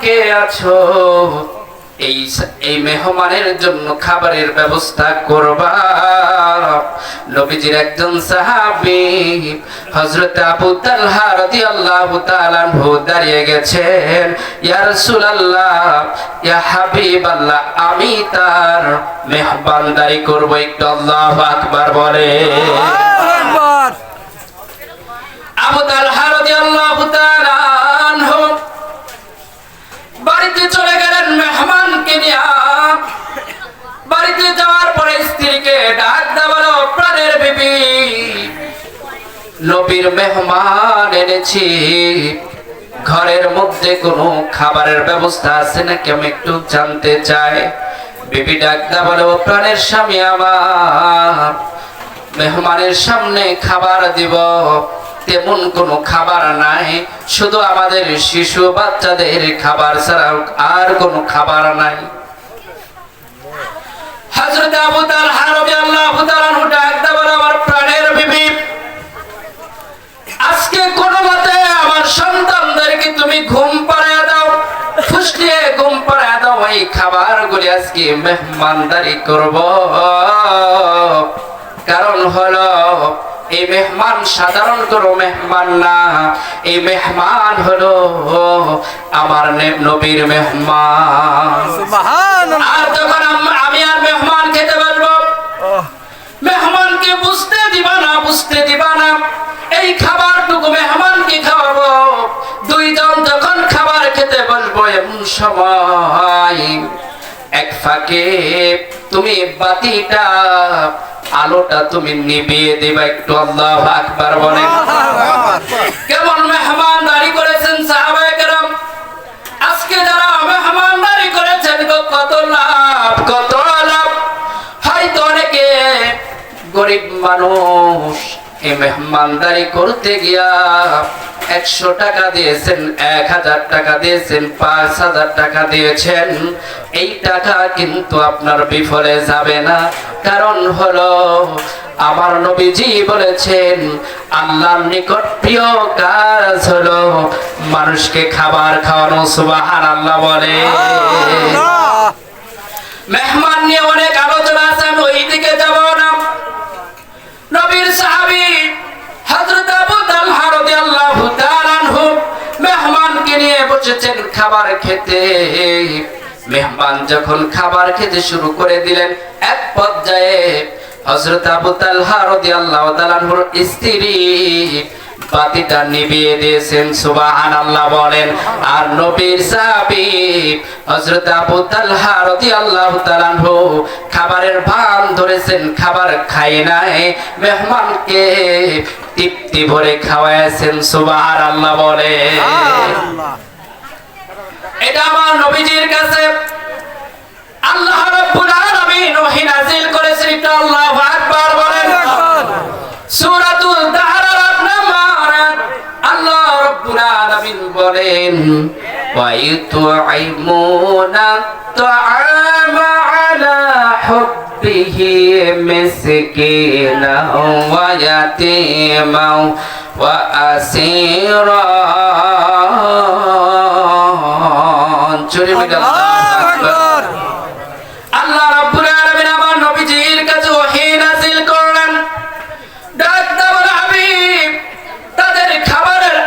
কে আছো এই মেহমানের জন্য খাবারের ব্যবস্থা করবা। নবীজির একজন সাহাবী হযরত আবু তালহা রাদিয়াল্লাহু তাআলা আনহু দাঁড়িয়ে গেছেন, ইয়া রাসূলুল্লাহ, ইয়া হাবিবাল্লাহ, আমি তার মেহমানদারি করব, একটু আল্লাহু আকবার বলে। আবু তালহা রাদিয়াল্লাহু তাআলা আনহু বাড়িতে চলে গেলেন মেহমানকে নিয়ে। বাড়িতে যাওয়ার পরে স্ত্রীকে ডাক দেওয়ালো, প্রাণের বিবি, নবীর মেহমান এনেছি, ঘরের মধ্যে কোনো খাবারের ব্যবস্থা আছে নাকি আমি একটু জানতে চাই। বিবি ডাক দেওয়ালো, প্রাণের স্বামী আমার, মেহমানের সামনে খাবার দিব তেমন কোনো খাবার নাই, শুধু আমাদের শিশু বাচ্চাদের খাবার ছাড়া আর কোনো খাবার নাই। হযরত আবু তালহা রাদিয়াল্লাহু তাআলা আনহু ডাক দিয়ে বলে, আমার প্রাণের বিবি, আজকে কোনো মতে আমার সন্তানদেরকে তুমি ঘুম পাড়িয়ে দাও, ফুসলিয়ে ঘুম পাড়িয়ে দাও, এই খাবারগুলি আজকে মেহমানদারি করব। কারণ হলো এই মেহমান সাধারণ কোনো মেহমান না, এই মেহমান হলো আমার নবীর মেহমান। আর যখন আমি আর মেহমান খেতে বলবো, মেহমানকে বুঝতে দিবা না, এই খাবারটুকু মেহমানকে খাওয়াবো। দুইজন যখন খাবার খেতে বলবো, এমন সময় এক ফাঁকে তুমি বাতিটা, আলোটা তুমি নিভিয়ে দিবা, একটু আল্লাহু আকবার বলেন। কেমন মেহমানদারি করেছেন সাহাবায়ে কেরাম, আজকে যারা মেহমানদারি করেছেন কত লাভ, কত লাভ। হয়তো অনেকে গরিব মানুষ এই মেহমানদারি করতে গিয়া 100 টাকা দিয়েছেন, 1000 টাকা দিয়েছেন, 5000 টাকা দিয়েছেন, এই টাকা কিন্তু আপনার বিফলে যাবে না। কারণ হলো আমার নবীজি বলেছেন, আল্লাহর নিকট প্রিয় কাজ হলো মানুষকে খাবার খাওয়ানো। সুবহানাল্লাহ বলে। মেহমান নিয়ে অনেক আলোচনা আছে, আমি ওই দিকে যাব না। নবীর সাহাবী হযরত আবু তালহা রাদিয়াল্লাহু তাআলা আনহু মেহমানকে নিয়ে বসেছেন খাবার খেতে। মেহমান যখন খাবার খেতে শুরু করে দিলেন, এক পর্যায়ে হযরত আবু তালহা রাদিয়াল্লাহু তাআলা আনহুর স্ত্রী বাতিটা নিভিয়ে দিয়েছেন। সুবহানাল্লাহ বলেন। আর নবীর সাহাবী হযরত আবু তালহা রাদিয়াল্লাহু তাআলা আনহু খাবারের ভান ধরেছেন, খাবার খায় নাই, মেহমানকে তৃপ্তি ভরে খাওয়াইছেন। সুবহানাল্লাহ বলে। এটা আমার নবীজির কাছে আল্লাহ রাব্বুল আলামিন ওহী নাযিল করেছেন, এটা আল্লাহু আকবার বলেন। সূরাতুল দাহর নাম্বার আল্লাহ রাব্বুল আলামিন বলেন, ওয়া ইউতঈমুনা তাআমা আলা হুব্বিহি মিসকিনা ওয়া ইয়াতীমা ওয়া আসীরা। জোরে বলেন আল্লাহু আকবার। আল্লাহ রাব্বুল আলামিন আমার নবীজির কাছে ওহী নাযিল করলেন, ডাক দাও হাবিব, তাদের খাবারের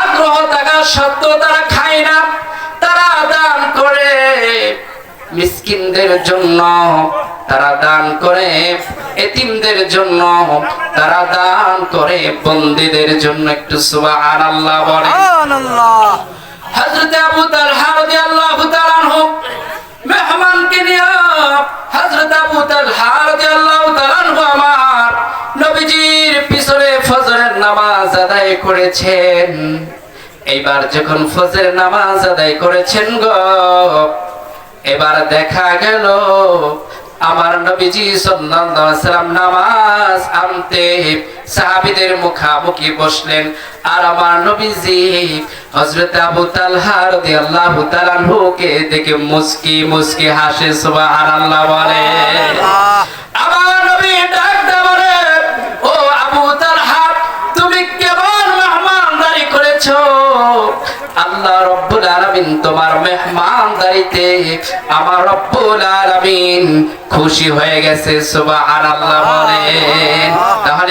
আগ্রহ থাকা সত্ত্বেও তারা খায় না, তারা দান করে মিসকিনদের জন্য, তারা দান করে এতিমদের জন্য, তারা দান করে বন্দীদের জন্য। একটু সুবহানাল্লাহ বলেন। সুবহানাল্লাহ। হযরত আবু তালহা রাদিয়াল্লাহু তাআলা আনহু মেহমানকে নিয়ে হযরত আবু তালহা রাদিয়াল্লাহু তাআলা আনহু আমার নবীজির পিছনে ফজরের নামাজ আদায় করেছেন। এইবার যখন ফজরের নামাজ আদায় করেছেন গো, এবার দেখা গেল আমার নবীজি সাল্লাল্লাহু আলাইহি ওয়াসাল্লাম নামাজ আনতে সাহাবীদের মুখামুখি বসলেন। আর আমার নবীজি হযরত আবু তালহা রাদিয়াল্লাহু তাআলা আনহুকে দেখে মুস্কি মুস্কি হাসে। সুবহানাল্লাহ বলে। আমার নবী ডাক দিয়ে বলে, ও আবু তালহা, তুমি কেমন মেহমানদারি করেছো? আল্লাহ রাব্বুল আলামিন তোমার মেহমানদারিতে আমার রব্বুল আলামিন খুশি হয়ে গেছে। সুবহানাল্লাহ বলেন। তাহলে